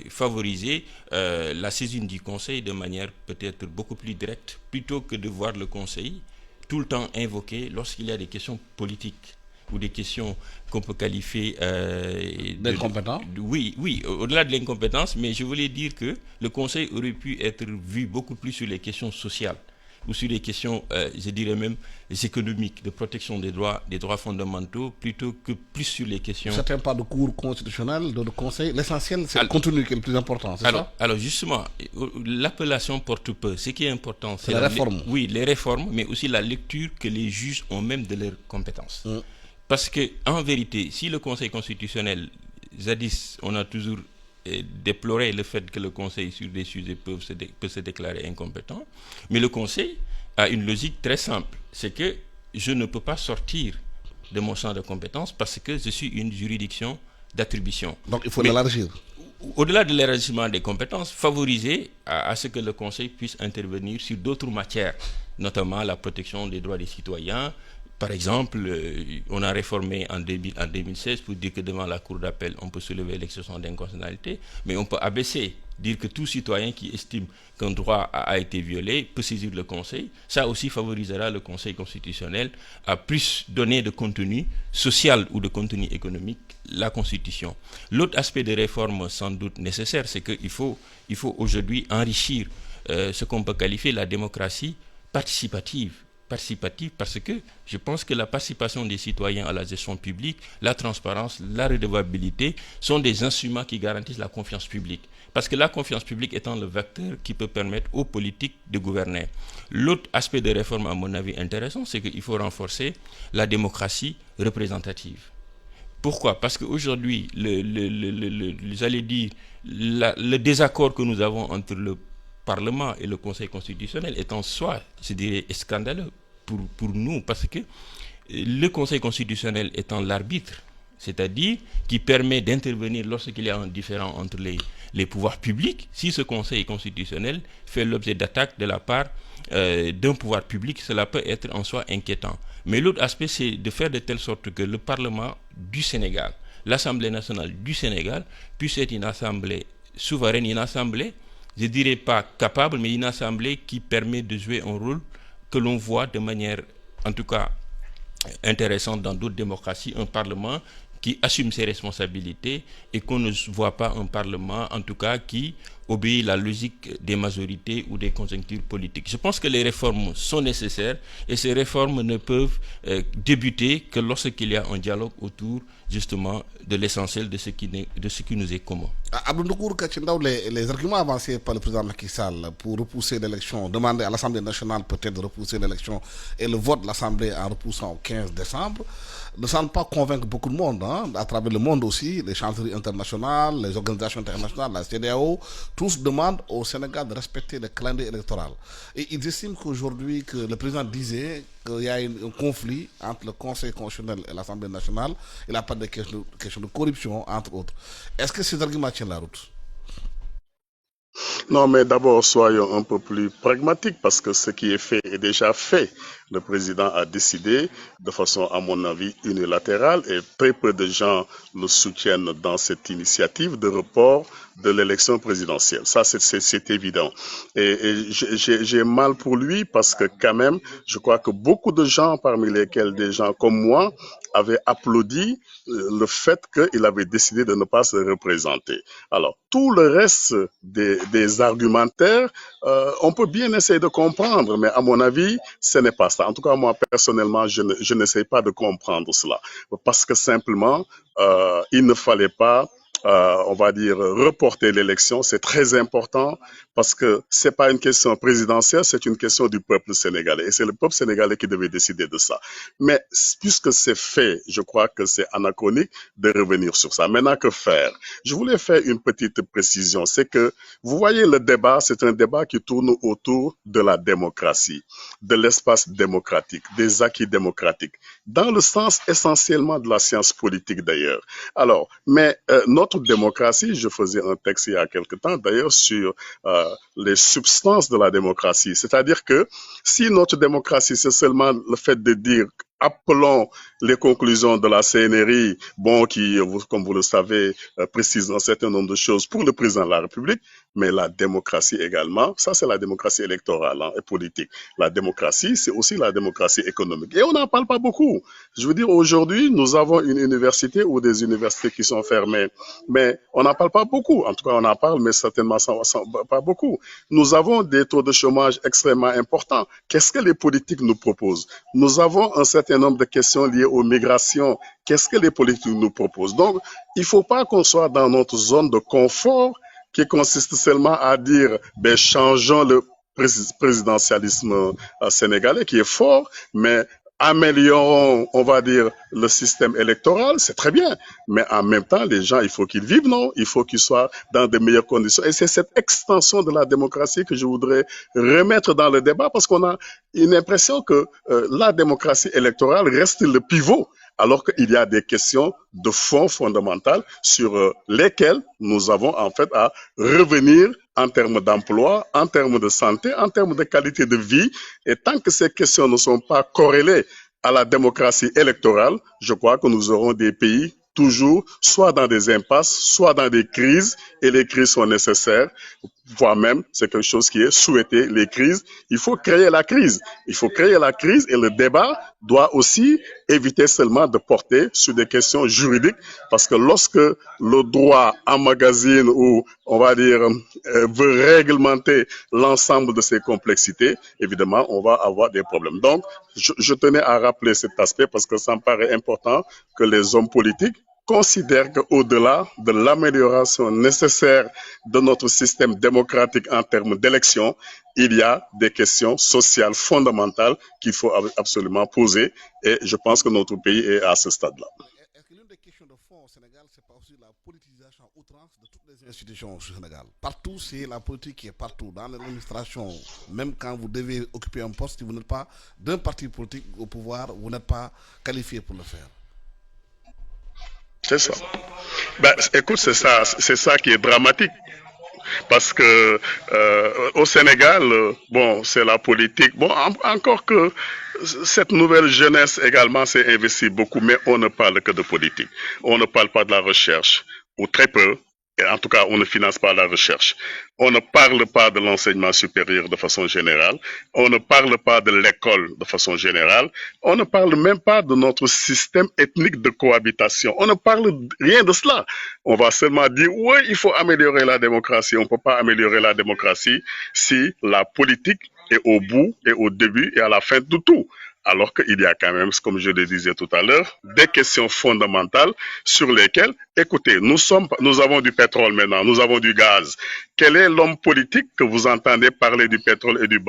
Speaker 8: favoriser la saisine du Conseil de manière peut-être beaucoup plus directe, plutôt que de voir le Conseil tout le temps invoqué lorsqu'il y a des questions politiques ou des questions qu'on peut qualifier
Speaker 6: d'incompétents.
Speaker 8: Oui, au-delà de l'incompétence, mais je voulais dire que le Conseil aurait pu être vu beaucoup plus sur les questions sociales, ou sur les questions, je dirais même, économiques, de protection des droits fondamentaux, plutôt que plus sur les questions...
Speaker 6: Certains parlent de cours constitutionnels, de conseil. L'essentiel, c'est le contenu qui est le plus important, c'est ça?
Speaker 8: Alors justement, l'appellation porte peu. Ce qui est important, c'est
Speaker 6: la réforme.
Speaker 8: Oui, les réformes, mais aussi la lecture que les juges ont même de leurs compétences. Parce que, en vérité, si le Conseil constitutionnel, jadis, on a toujours déplorer le fait que le Conseil sur des sujets peut se déclarer incompétent, mais le Conseil a une logique très simple, c'est que je ne peux pas sortir de mon champ de compétences parce que je suis une juridiction d'attribution.
Speaker 6: Donc il faut l'élargir.
Speaker 8: Au-delà de l'élargissement des compétences, favoriser à ce que le Conseil puisse intervenir sur d'autres matières, notamment la protection des droits des citoyens. Par exemple, on a réformé en 2016 pour dire que devant la Cour d'appel, on peut soulever l'exception d'inconstitutionnalité, mais on peut abaisser, dire que tout citoyen qui estime qu'un droit a été violé peut saisir le Conseil. Ça aussi favorisera le Conseil constitutionnel à plus donner de contenu social ou de contenu économique la Constitution. L'autre aspect de réforme sans doute nécessaire, c'est qu'il faut aujourd'hui enrichir ce qu'on peut qualifier la démocratie participative, parce que je pense que la participation des citoyens à la gestion publique, la transparence, la redevabilité sont des instruments qui garantissent la confiance publique. Parce que la confiance publique étant le vecteur qui peut permettre aux politiques de gouverner. L'autre aspect de réforme, à mon avis, intéressant, c'est qu'il faut renforcer la démocratie représentative. Pourquoi? Parce qu'aujourd'hui, le désaccord que nous avons entre le Parlement et le Conseil constitutionnel est en soi, je dirais, scandaleux pour nous, parce que le Conseil constitutionnel étant l'arbitre, c'est-à-dire qui permet d'intervenir lorsqu'il y a un différend entre les pouvoirs publics, si ce Conseil constitutionnel fait l'objet d'attaques de la part d'un pouvoir public, cela peut être en soi inquiétant. Mais l'autre aspect, c'est de faire de telle sorte que le Parlement du Sénégal, l'Assemblée nationale du Sénégal, puisse être une assemblée souveraine, une assemblée, je ne dirais pas capable, mais une assemblée qui permet de jouer un rôle que l'on voit de manière, en tout cas, intéressante dans d'autres démocraties, un Parlement qui assume ses responsabilités et qu'on ne voit pas un Parlement, en tout cas, qui obéir à la logique des majorités ou des conjonctures politiques. Je pense que les réformes sont nécessaires et ces réformes ne peuvent débuter que lorsqu'il y a un dialogue autour justement de l'essentiel de ce qui nous est commun.
Speaker 6: Abdou Ndokour Kachindaou, les arguments avancés par le président Macky Sall pour repousser l'élection, demander à l'Assemblée nationale peut-être de repousser l'élection et le vote de l'Assemblée en repoussant au 15 décembre, ne semble pas convaincre beaucoup de monde, hein, à travers le monde aussi, les chancelleries internationales, les organisations internationales, la CEDEAO, tous demandent au Sénégal de respecter le calendrier électoral. Et ils estiment qu'aujourd'hui, que le président disait qu'il y a un conflit entre le Conseil constitutionnel et l'Assemblée nationale, il n'a pas de question de corruption, entre autres. Est-ce que ces arguments tiennent la route?
Speaker 7: Non, mais d'abord, soyons un peu plus pragmatiques parce que ce qui est fait est déjà fait. Le président a décidé de façon, à mon avis, unilatérale et très peu de gens le soutiennent dans cette initiative de report de l'élection présidentielle. Ça, c'est évident. Et j'ai mal pour lui parce que quand même, je crois que beaucoup de gens, parmi lesquels des gens comme moi, avaient applaudi le fait qu'il avait décidé de ne pas se représenter. Alors, tout le reste des argumentaires, on peut bien essayer de comprendre, mais à mon avis, ce n'est pas ça. En tout cas, moi, personnellement, je n'essaie pas de comprendre cela. Parce que simplement, il ne fallait pas on va dire, reporter l'élection, c'est très important parce que c'est pas une question présidentielle, c'est une question du peuple sénégalais. Et c'est le peuple sénégalais qui devait décider de ça. Mais puisque c'est fait, je crois que c'est anachronique de revenir sur ça. Maintenant, que faire? Je voulais faire une petite précision. C'est que, vous voyez, le débat, c'est un débat qui tourne autour de la démocratie, de l'espace démocratique, des acquis démocratiques, dans le sens essentiellement de la science politique d'ailleurs. Alors, mais notre démocratie, je faisais un texte il y a quelque temps d'ailleurs sur les substances de la démocratie. C'est-à-dire que si notre démocratie, c'est seulement le fait de dire appelons les conclusions de la CNRI, bon, qui, comme vous le savez, précise un certain nombre de choses pour le président de la République, mais la démocratie également, ça c'est la démocratie électorale et politique. La démocratie, c'est aussi la démocratie économique. Et on n'en parle pas beaucoup. Je veux dire, aujourd'hui, nous avons une université ou des universités qui sont fermées, mais on n'en parle pas beaucoup. En tout cas, on en parle, mais certainement pas beaucoup. Nous avons des taux de chômage extrêmement importants. Qu'est-ce que les politiques nous proposent? Nous avons un certain nombre de questions liées aux migrations. Qu'est-ce que les politiques nous proposent? Donc, il ne faut pas qu'on soit dans notre zone de confort qui consiste seulement à dire, ben, changeons le présidentialisme sénégalais qui est fort, mais améliorons, on va dire, le système électoral, c'est très bien. Mais en même temps, les gens, il faut qu'ils vivent, non? Il faut qu'ils soient dans de meilleures conditions. Et c'est cette extension de la démocratie que je voudrais remettre dans le débat parce qu'on a une impression que la démocratie électorale reste le pivot, alors qu'il y a des questions de fond fondamentales sur lesquelles nous avons en fait à revenir en termes d'emploi, en termes de santé, en termes de qualité de vie. Et tant que ces questions ne sont pas corrélées à la démocratie électorale, je crois que nous aurons des pays toujours soit dans des impasses, soit dans des crises, et les crises sont nécessaires, voire même, c'est quelque chose qui est souhaité, les crises. Il faut créer la crise. Il faut créer la crise et le débat doit aussi éviter seulement de porter sur des questions juridiques, parce que lorsque le droit emmagasine ou, on va dire, veut réglementer l'ensemble de ces complexités, évidemment, on va avoir des problèmes. Donc, je tenais à rappeler cet aspect parce que ça me paraît important que les hommes politiques considère qu'au-delà de l'amélioration nécessaire de notre système démocratique en termes d'élection, il y a des questions sociales fondamentales qu'il faut absolument poser et je pense que notre pays est à ce stade-là.
Speaker 6: Est-ce que l'une des questions de fond au Sénégal, c'est pas aussi la politisation à outrance de toutes les institutions au Sénégal? Partout, c'est la politique qui est partout. Dans l'administration, même quand vous devez occuper un poste, si vous n'êtes pas d'un parti politique au pouvoir, vous n'êtes pas qualifié pour le faire.
Speaker 7: C'est ça. Ben, écoute, c'est ça qui est dramatique. Parce que au Sénégal, bon, c'est la politique. Bon, encore que cette nouvelle jeunesse également s'est investie beaucoup, mais on ne parle que de politique. On ne parle pas de la recherche, ou très peu. Et en tout cas, on ne finance pas la recherche. On ne parle pas de l'enseignement supérieur de façon générale. On ne parle pas de l'école de façon générale. On ne parle même pas de notre système ethnique de cohabitation. On ne parle rien de cela. On va seulement dire, oui, il faut améliorer la démocratie. On ne peut pas améliorer la démocratie si la politique est au bout et au début et à la fin de tout. Alors qu'il y a quand même, comme je le disais tout à l'heure, des questions fondamentales sur lesquelles, écoutez, nous avons du pétrole maintenant, nous avons du gaz. Quel est l'homme politique que vous entendez parler du pétrole et du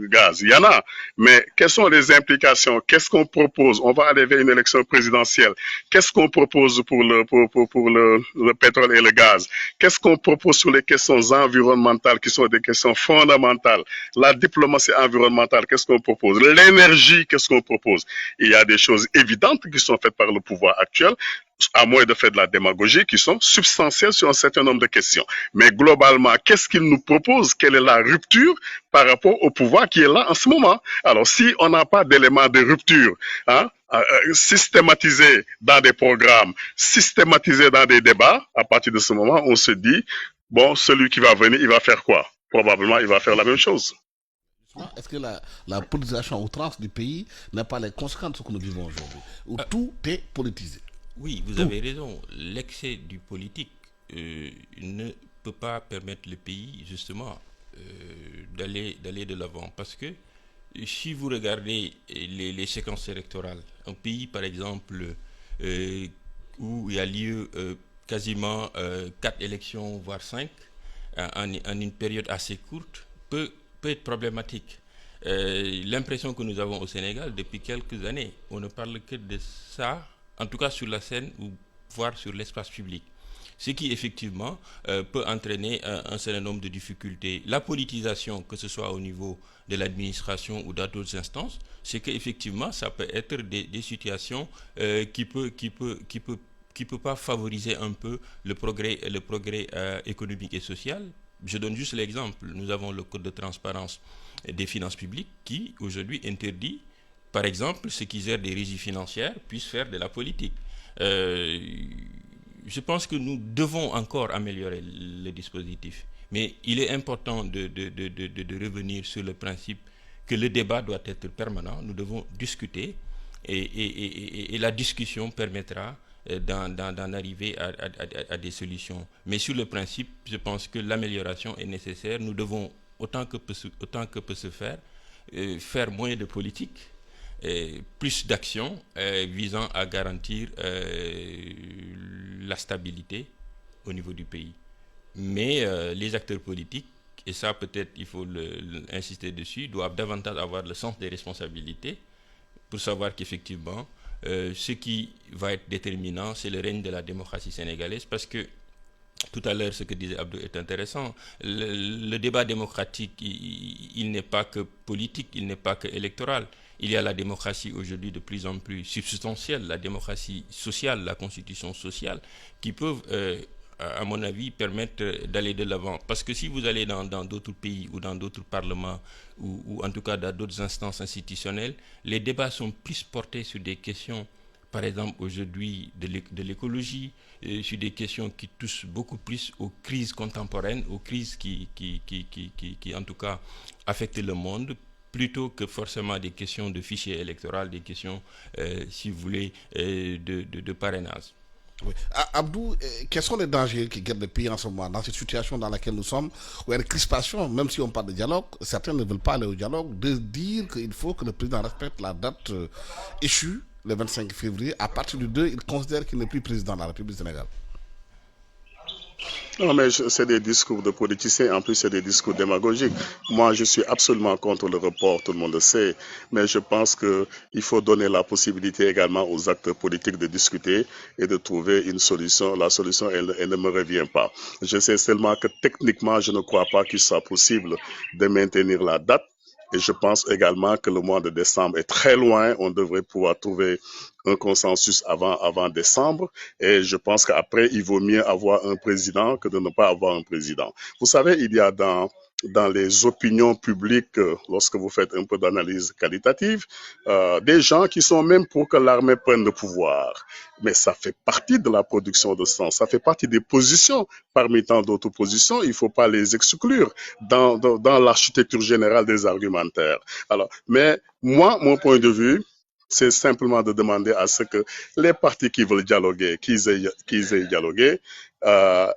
Speaker 7: gaz? Il y en a, mais quelles sont les implications? Qu'est-ce qu'on propose? On va aller vers une élection présidentielle. Qu'est-ce qu'on propose pour le pétrole et le gaz? Qu'est-ce qu'on propose sur les questions environnementales qui sont des questions fondamentales? La diplomatie environnementale, qu'est-ce qu'on propose? L'énergie, qu'est-ce qu'on propose? Il y a des choses évidentes qui sont faites par le pouvoir actuel, à moins de faire de la démagogie, qui sont substantielles sur un certain nombre de questions. Mais globalement, qu'est-ce qu'il nous propose? Quelle est la rupture par rapport au pouvoir qui est là en ce moment? Alors, si on n'a pas d'éléments de rupture, systématisés dans des programmes, systématisés dans des débats, à partir de ce moment, on se dit, bon, celui qui va venir, il va faire quoi? Probablement, il va faire la même chose.
Speaker 6: Est-ce que la politisation outrance du pays n'est pas les conséquences de ce que nous vivons aujourd'hui, où tout est politisé?
Speaker 8: Oui, vous avez raison. L'excès du politique ne peut pas permettre le pays, justement, d'aller de l'avant. Parce que si vous regardez les séquences électorales, un pays, par exemple, où il y a lieu quasiment 4 élections, voire 5, en une période assez courte, peut être problématique. L'impression que nous avons au Sénégal depuis quelques années, on ne parle que de ça, en tout cas sur la scène ou voire sur l'espace public. Ce qui effectivement peut entraîner un certain nombre de difficultés. La politisation, que ce soit au niveau de l'administration ou d'autres instances, c'est qu'effectivement ça peut être des situations qui peut pas favoriser un peu le progrès économique et social. Je donne juste l'exemple. Nous avons le code de transparence des finances publiques qui aujourd'hui interdit, par exemple, ceux qui gèrent des régies financières puissent faire de la politique. Je pense que nous devons encore améliorer le dispositif. Mais il est important de revenir sur le principe que le débat doit être permanent. Nous devons discuter et la discussion permettra d'en arriver à des solutions. Mais sur le principe, je pense que l'amélioration est nécessaire. Nous devons, autant que peut se faire, faire moins de politique, plus d'actions visant à garantir la stabilité au niveau du pays. Mais les acteurs politiques, et ça peut-être il faut insister dessus, doivent davantage avoir le sens des responsabilités pour savoir qu'effectivement, ce qui va être déterminant, c'est le règne de la démocratie sénégalaise, parce que tout à l'heure, ce que disait Abdou est intéressant. Le débat démocratique, il n'est pas que politique, il n'est pas que électoral. Il y a la démocratie aujourd'hui de plus en plus substantielle, la démocratie sociale, la constitution sociale, qui peuvent, à mon avis, permettre d'aller de l'avant. Parce que si vous allez dans d'autres pays ou dans d'autres parlements, ou en tout cas dans d'autres instances institutionnelles, les débats sont plus portés sur des questions, par exemple aujourd'hui de l'écologie, sur des questions qui touchent beaucoup plus aux crises contemporaines, aux crises qui en tout cas affectent le monde, plutôt que forcément des questions de fichier électoral, des questions, si vous voulez, de parrainage.
Speaker 6: Oui. Abdou, quels sont les dangers qui guettent le pays en ce moment, dans cette situation dans laquelle nous sommes, où il y a une crispation, même si on parle de dialogue, certains ne veulent pas aller au dialogue, de dire qu'il faut que le président respecte la date échue, le 25 février. À partir du 2, il considère qu'il n'est plus président de la République du Sénégal.
Speaker 7: Non, mais c'est des discours de politiciens, en plus c'est des discours démagogiques. Moi, je suis absolument contre le report, tout le monde le sait, mais je pense qu'il faut donner la possibilité également aux acteurs politiques de discuter et de trouver une solution. La solution, elle ne me revient pas. Je sais seulement que techniquement, je ne crois pas qu'il soit possible de maintenir la date. Et je pense également que le mois de décembre est très loin. On devrait pouvoir trouver un consensus avant décembre. Et je pense qu'après, il vaut mieux avoir un président que de ne pas avoir un président. Vous savez, il y a dans dans les opinions publiques, lorsque vous faites un peu d'analyse qualitative, des gens qui sont même pour que l'armée prenne le pouvoir. Mais ça fait partie de la production de sang, ça fait partie des positions parmi tant d'autres positions, il ne faut pas les exclure dans l'architecture générale des argumentaires. Alors, mais moi, mon point de vue, c'est simplement de demander à ce que les partis qui veulent dialoguer, qu'ils aient dialogué,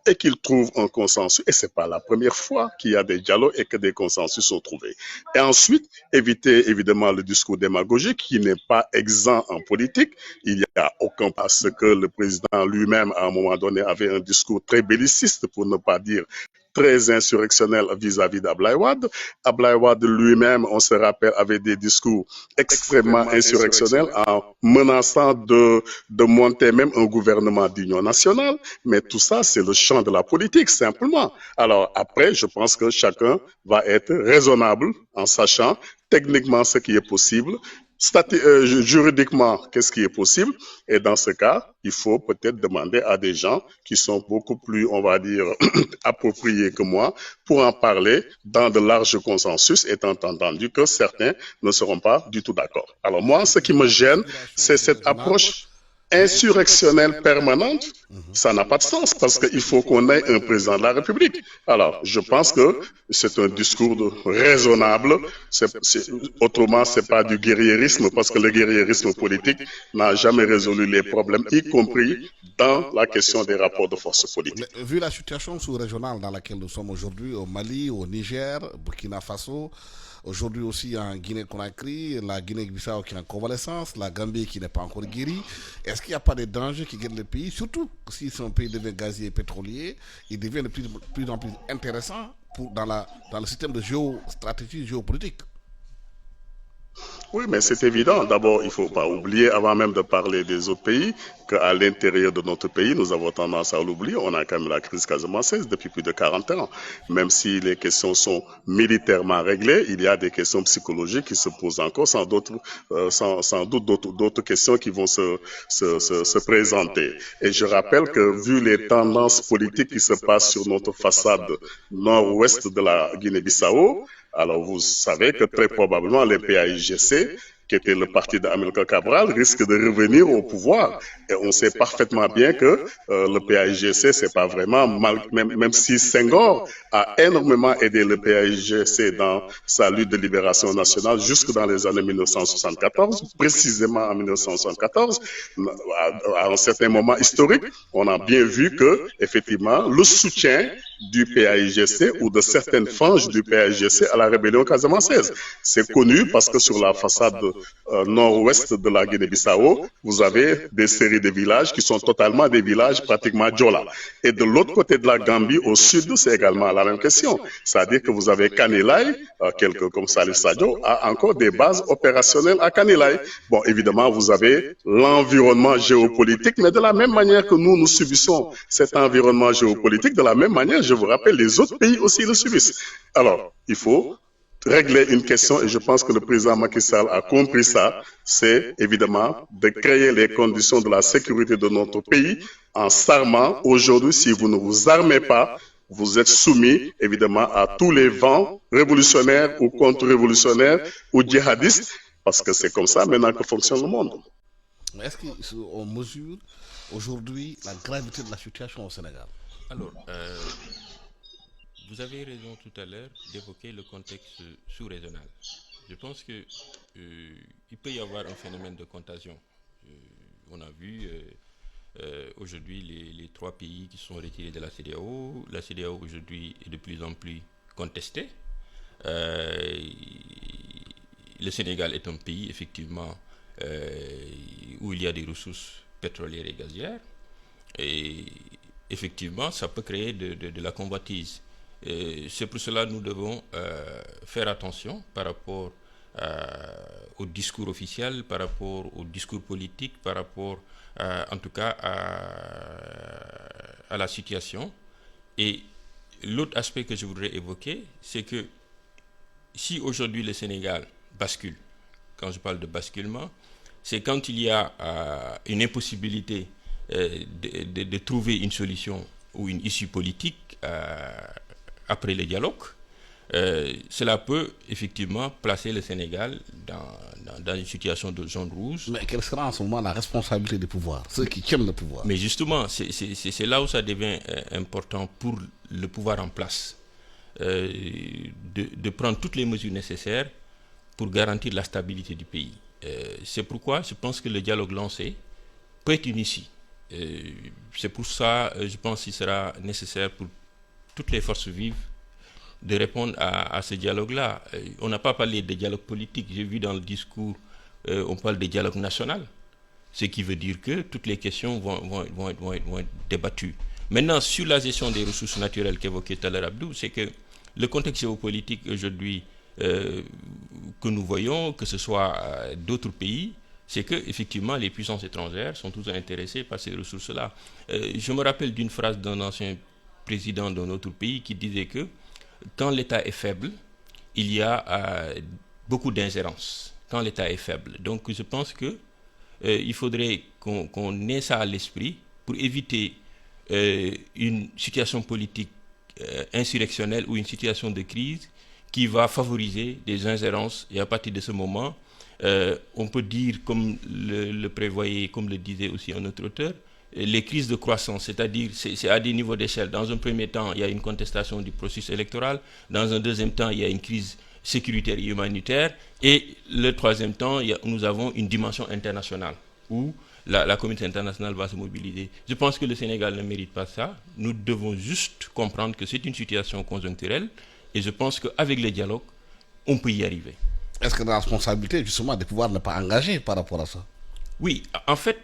Speaker 7: et qu'ils trouvent un consensus. Et c'est pas la première fois qu'il y a des dialogues et que des consensus sont trouvés. Et ensuite, éviter évidemment le discours démagogique qui n'est pas exempt en politique. Il n'y a aucun parce que le président lui-même, à un moment donné, avait un discours très belliciste, pour ne pas dire très insurrectionnel vis-à-vis d'Ablaye Wade. Ablaye Wade lui-même, on se rappelle, avait des discours extrêmement insurrectionnels en menaçant de monter même un gouvernement d'union nationale. Mais tout ça, c'est le champ de la politique, simplement. Alors après, je pense que chacun va être raisonnable en sachant techniquement ce qui est possible, juridiquement, qu'est-ce qui est possible. Et dans ce cas, il faut peut-être demander à des gens qui sont beaucoup plus, on va dire, appropriés que moi pour en parler dans de larges consensus, étant entendu que certains ne seront pas du tout d'accord. Alors moi, ce qui me gêne, c'est cette approche insurrectionnelle permanente. Ça n'a pas de sens parce qu'il faut qu'on ait un président de la République. Alors, je pense que c'est un discours raisonnable. Autrement, c'est pas du guerrierisme parce que le guerrierisme politique n'a jamais résolu les problèmes, y compris dans la question des rapports de force politique.
Speaker 6: Vu la situation sous-régionale dans laquelle nous sommes aujourd'hui, au Mali, au Niger, Burkina Faso, aujourd'hui aussi en Guinée-Conakry, la Guinée-Bissau qui est en convalescence, la Gambie qui n'est pas encore guérie. Est-ce qu'il n'y a pas des dangers qui guettent le pays? Surtout si son pays devient gazier et pétrolier, il devient de plus en plus intéressant dans le système de stratégie géopolitique.
Speaker 7: Oui, mais c'est évident. D'abord, il ne faut pas oublier, avant même de parler des autres pays, qu'à l'intérieur de notre pays, nous avons tendance à l'oublier. On a quand même la crise casamançaise depuis plus de 40 ans. Même si les questions sont militairement réglées, il y a des questions psychologiques qui se posent encore, sans doute d'autres questions qui vont se présenter. Et je rappelle que vu les tendances politiques qui se passent sur notre façade nord-ouest de la Guinée-Bissau, alors vous savez que très probablement les PAIGC, qui était le parti d'Amilcar Cabral, risque de revenir au pouvoir. Et on sait parfaitement bien que le PAIGC, c'est pas vraiment mal, même si Senghor a énormément aidé le PAIGC dans sa lutte de libération nationale jusque dans les années 1974, précisément en 1974, à un certain moment historique, on a bien vu que, effectivement, le soutien du PAIGC ou de certaines franges du PAIGC à la rébellion casamançaise. C'est connu parce que sur la façade nord-ouest de la Guinée-Bissau, vous avez des séries de villages qui sont totalement des villages pratiquement Djola. Et de l'autre côté de la Gambie, au sud, c'est également la même question. C'est-à-dire que vous avez Kanilai, quelques comme Salif Sadio, a encore des bases opérationnelles à Kanilai. Bon, évidemment, vous avez l'environnement géopolitique, mais de la même manière que nous subissons cet environnement géopolitique, de la même manière, je vous rappelle, les autres pays aussi le subissent. Alors, il faut régler une question, et je pense que le président Macky Sall a compris ça, c'est évidemment de créer les conditions de la sécurité de notre pays en s'armant. Aujourd'hui, si vous ne vous armez pas, vous êtes soumis évidemment à tous les vents révolutionnaires ou contre-révolutionnaires ou djihadistes, parce que c'est comme ça maintenant que fonctionne le monde.
Speaker 6: Est-ce qu'on mesure aujourd'hui la gravité de la situation au Sénégal?
Speaker 8: Alors, vous avez raison tout à l'heure d'évoquer le contexte sous-régional. Je pense que il peut y avoir un phénomène de contagion. On a vu aujourd'hui les trois pays qui sont retirés de la CEDEAO. La CEDEAO aujourd'hui est de plus en plus contestée. Le Sénégal est un pays effectivement où il y a des ressources pétrolières et gazières. Et effectivement, ça peut créer de la convoitise. C'est pour cela que nous devons faire attention par rapport au discours officiel, par rapport au discours politique, par rapport en tout cas à la situation. Et l'autre aspect que je voudrais évoquer, c'est que si aujourd'hui le Sénégal bascule, quand je parle de basculement, c'est quand il y a une impossibilité de trouver une solution ou une issue politique après le dialogue, cela peut effectivement placer le Sénégal dans une situation de zone rouge.
Speaker 6: Mais quelle sera en ce moment la responsabilité du pouvoir, ceux qui tiennent le pouvoir?
Speaker 8: Mais justement, c'est là où ça devient important pour le pouvoir en place, de prendre toutes les mesures nécessaires pour garantir la stabilité du pays. C'est pourquoi je pense que le dialogue lancé peut être une issue. C'est pour ça, je pense qu'il sera nécessaire pour toutes les forces vives de répondre à ce dialogue-là. On n'a pas parlé de dialogue politique. J'ai vu dans le discours, on parle de dialogue national, ce qui veut dire que toutes les questions vont être débattues. Maintenant, sur la gestion des ressources naturelles qu'évoquait tout à l'heure Abdou, c'est que le contexte géopolitique aujourd'hui que nous voyons, que ce soit d'autres pays, c'est que effectivement les puissances étrangères sont toujours intéressées par ces ressources-là. Je me rappelle d'une phrase d'un ancien président d'un autre pays qui disait que quand l'État est faible, il y a beaucoup d'ingérence. Quand l'État est faible. Donc je pense que il faudrait qu'on ait ça à l'esprit pour éviter une situation politique insurrectionnelle ou une situation de crise qui va favoriser des ingérences. Et à partir de ce moment, on peut dire, comme le prévoyait, comme le disait aussi un autre auteur, les crises de croissance, c'est-à-dire c'est à des niveaux d'échelle. Dans un premier temps, il y a une contestation du processus électoral. Dans un deuxième temps, il y a une crise sécuritaire et humanitaire. Et le troisième temps, nous avons une dimension internationale où la communauté internationale va se mobiliser. Je pense que le Sénégal ne mérite pas ça. Nous devons juste comprendre que c'est une situation conjoncturelle. Et je pense qu'avec le dialogue, on peut y arriver.
Speaker 6: Est-ce que la responsabilité, justement, des pouvoirs n'est pas engagée par rapport à ça?
Speaker 8: Oui, en fait,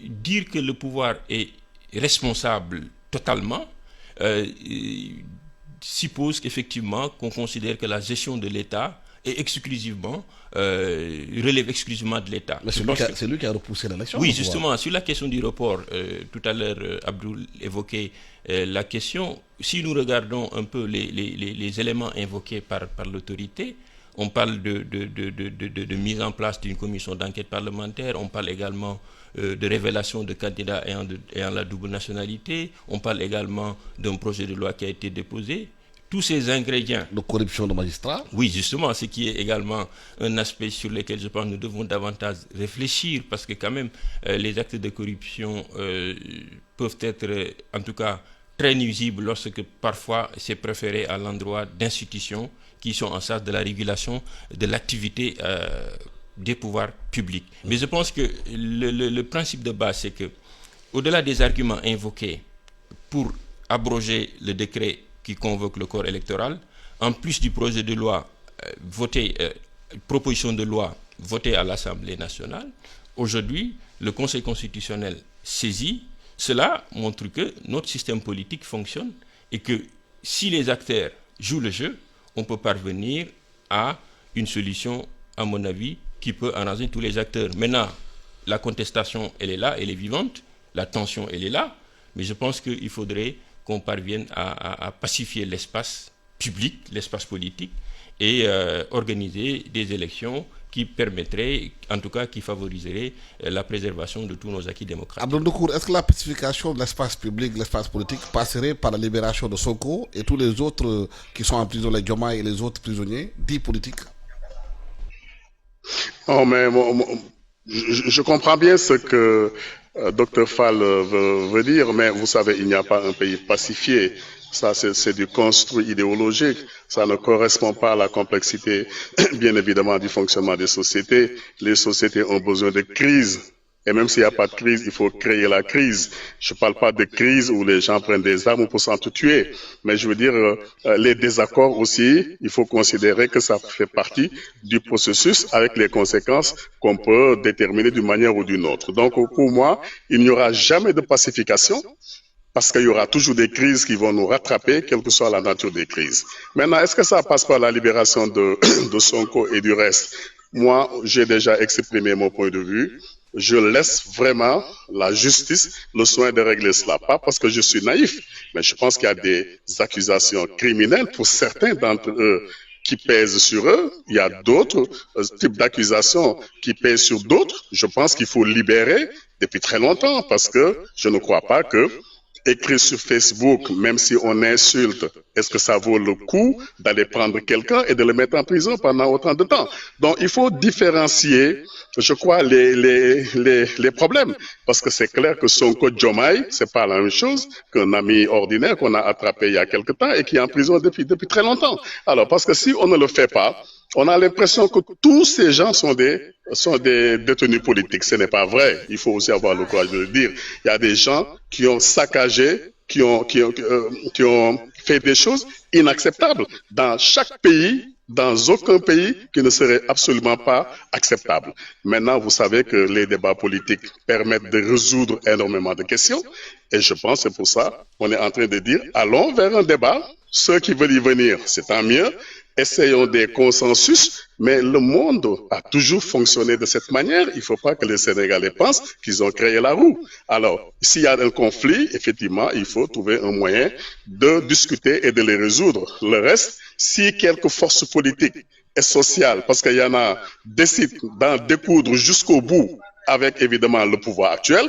Speaker 8: dire que le pouvoir est responsable totalement suppose qu'effectivement, qu'on considère que la gestion de l'État est exclusivement, relève exclusivement de l'État.
Speaker 6: Mais c'est lui qui a repoussé l'élection.
Speaker 8: Oui, justement, sur la question du report, tout à l'heure, Abdoul évoquait la question. Si nous regardons un peu les éléments invoqués par l'autorité, on parle de mise en place d'une commission d'enquête parlementaire, on parle également de révélation de candidats ayant la double nationalité, on parle également d'un projet de loi qui a été déposé. Tous ces ingrédients...
Speaker 6: De corruption de magistrats.
Speaker 8: Oui, justement, ce qui est également un aspect sur lequel je pense que nous devons davantage réfléchir, parce que quand même, les actes de corruption peuvent être, en tout cas, très nuisibles lorsque parfois c'est préféré à l'endroit d'institutions qui sont en charge de la régulation de l'activité des pouvoirs publics. Mais je pense que le principe de base, c'est que, au-delà des arguments invoqués pour abroger le décret qui convoque le corps électoral, en plus du projet de loi proposition de loi votée à l'Assemblée nationale, aujourd'hui, le Conseil constitutionnel saisi, cela montre que notre système politique fonctionne et que si les acteurs jouent le jeu, on peut parvenir à une solution, à mon avis, qui peut arranger tous les acteurs. Maintenant, la contestation, elle est là, elle est vivante, la tension, elle est là, mais je pense qu'il faudrait qu'on parvienne à pacifier l'espace public, l'espace politique, et organiser des élections qui permettraient, en tout cas qui favoriseraient la préservation de tous nos acquis démocratiques.
Speaker 6: Abdou Ndokour, est-ce que la pacification de l'espace public, l'espace politique, passerait par la libération de Sonko et tous les autres qui sont en prison, les Diomaye et les autres prisonniers, dits politiques?
Speaker 7: Oh, mais je comprends bien ce que Dr Fall veut dire, mais vous savez, il n'y a pas un pays pacifié. Ça, c'est du construit idéologique. Ça ne correspond pas à la complexité, bien évidemment, du fonctionnement des sociétés. Les sociétés ont besoin de crise. Et même s'il n'y a pas de crise, il faut créer la crise. Je ne parle pas de crise où les gens prennent des armes pour s'entretuer. Mais je veux dire, les désaccords aussi, il faut considérer que ça fait partie du processus avec les conséquences qu'on peut déterminer d'une manière ou d'une autre. Donc, pour moi, il n'y aura jamais de pacification parce qu'il y aura toujours des crises qui vont nous rattraper, quelle que soit la nature des crises. Maintenant, est-ce que ça passe par la libération de Sonko et du reste? Moi, j'ai déjà exprimé mon point de vue. Je laisse vraiment la justice le soin de régler cela. Pas parce que je suis naïf, mais je pense qu'il y a des accusations criminelles pour certains d'entre eux qui pèsent sur eux. Il y a d'autres types d'accusations qui pèsent sur d'autres. Je pense qu'il faut libérer depuis très longtemps parce que je ne crois pas que écrit sur Facebook, même si on insulte, est-ce que ça vaut le coup d'aller prendre quelqu'un et de le mettre en prison pendant autant de temps? Donc, il faut différencier, je crois, les problèmes. Parce que c'est clair que Sonko Diomaye, c'est pas la même chose qu'un ami ordinaire qu'on a attrapé il y a quelque temps et qui est en prison depuis très longtemps. Alors, parce que si on ne le fait pas, on a l'impression que tous ces gens sont des détenus politiques. Ce n'est pas vrai. Il faut aussi avoir le courage de le dire. Il y a des gens qui ont saccagé, qui ont fait des choses inacceptables dans chaque pays, dans aucun pays qui ne serait absolument pas acceptable. Maintenant, vous savez que les débats politiques permettent de résoudre énormément de questions. Et je pense que c'est pour ça qu'on est en train de dire, allons vers un débat. Ceux qui veulent y venir, c'est tant mieux. Essayons des consensus, mais le monde a toujours fonctionné de cette manière. Il ne faut pas que les Sénégalais pensent qu'ils ont créé la roue. Alors, s'il y a un conflit, effectivement, il faut trouver un moyen de discuter et de les résoudre. Le reste, si quelques forces politiques et sociales, parce qu'il y en a, décident d'en découdre jusqu'au bout avec évidemment le pouvoir actuel,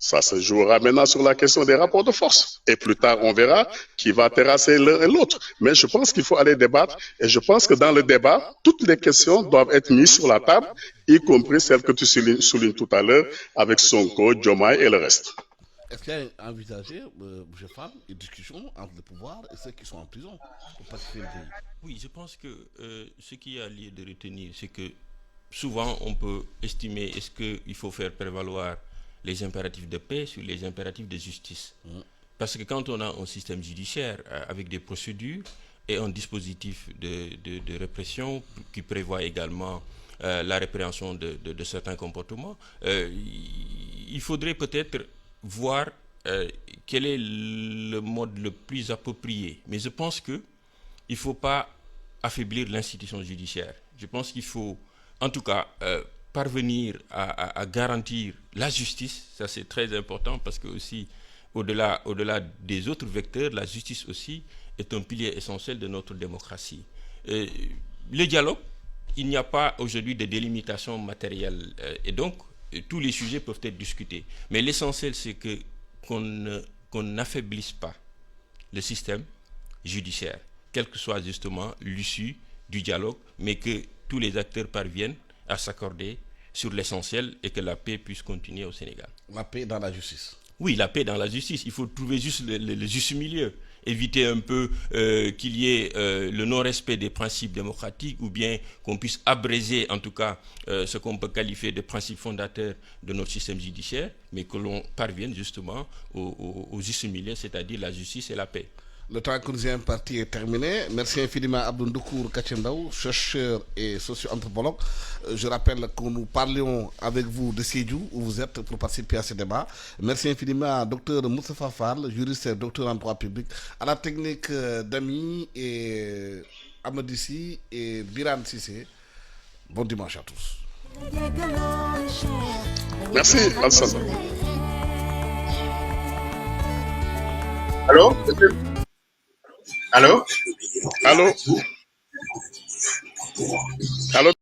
Speaker 7: ça se jouera maintenant sur la question des rapports de force. Et plus tard, on verra qui va terrasser l'un et l'autre. Mais je pense qu'il faut aller débattre. Et je pense que dans le débat, toutes les questions doivent être mises sur la table, y compris celles que tu soulignes tout à l'heure avec Sonko, Diomaye et le reste.
Speaker 6: Est-ce qu'il y a envisagé, M. Fall, une discussion entre le pouvoir et ceux qui sont en prison pour pacifier le pays?
Speaker 8: Oui, je pense que ce qui a lieu de retenir, c'est que souvent on peut estimer est-ce qu'il faut faire prévaloir les impératifs de paix sur les impératifs de justice. Parce que quand on a un système judiciaire avec des procédures et un dispositif de répression qui prévoit également la répréhension de certains comportements, il faudrait peut-être voir quel est le mode le plus approprié. Mais je pense qu'il ne faut pas affaiblir l'institution judiciaire. Je pense qu'il faut, en tout cas, parvenir à garantir la justice. Ça, c'est très important parce que aussi, au-delà des autres vecteurs, la justice aussi est un pilier essentiel de notre démocratie. Le dialogue, il n'y a pas aujourd'hui de délimitation matérielle et donc tous les sujets peuvent être discutés. Mais l'essentiel, c'est qu'on n'affaiblisse pas le système judiciaire, quelle que soit justement l'issue du dialogue, mais que tous les acteurs parviennent à s'accorder sur l'essentiel et que la paix puisse continuer au Sénégal.
Speaker 6: La paix dans la justice.
Speaker 8: Oui, la paix dans la justice. Il faut trouver juste le juste milieu. Éviter un peu qu'il y ait le non-respect des principes démocratiques ou bien qu'on puisse abraiser en tout cas ce qu'on peut qualifier de principes fondateurs de notre système judiciaire, mais que l'on parvienne justement au juste milieu, c'est-à-dire la justice et la paix.
Speaker 6: Le temps que nous avons imparti est terminé. Merci infiniment à Abdou Ndoukour Kachendaou, chercheur et socio-anthropologue. Je rappelle que nous parlions avec vous de Sédhiou, où vous êtes pour participer à ce débat. Merci infiniment à Dr Moustapha Fall, juriste et docteur en droit public, à la technique d'Ami et Amadissi et Biran Sissé. Bon dimanche à tous.
Speaker 7: Merci, Alsan.
Speaker 1: Allô? Allô?
Speaker 7: Allô? Allô?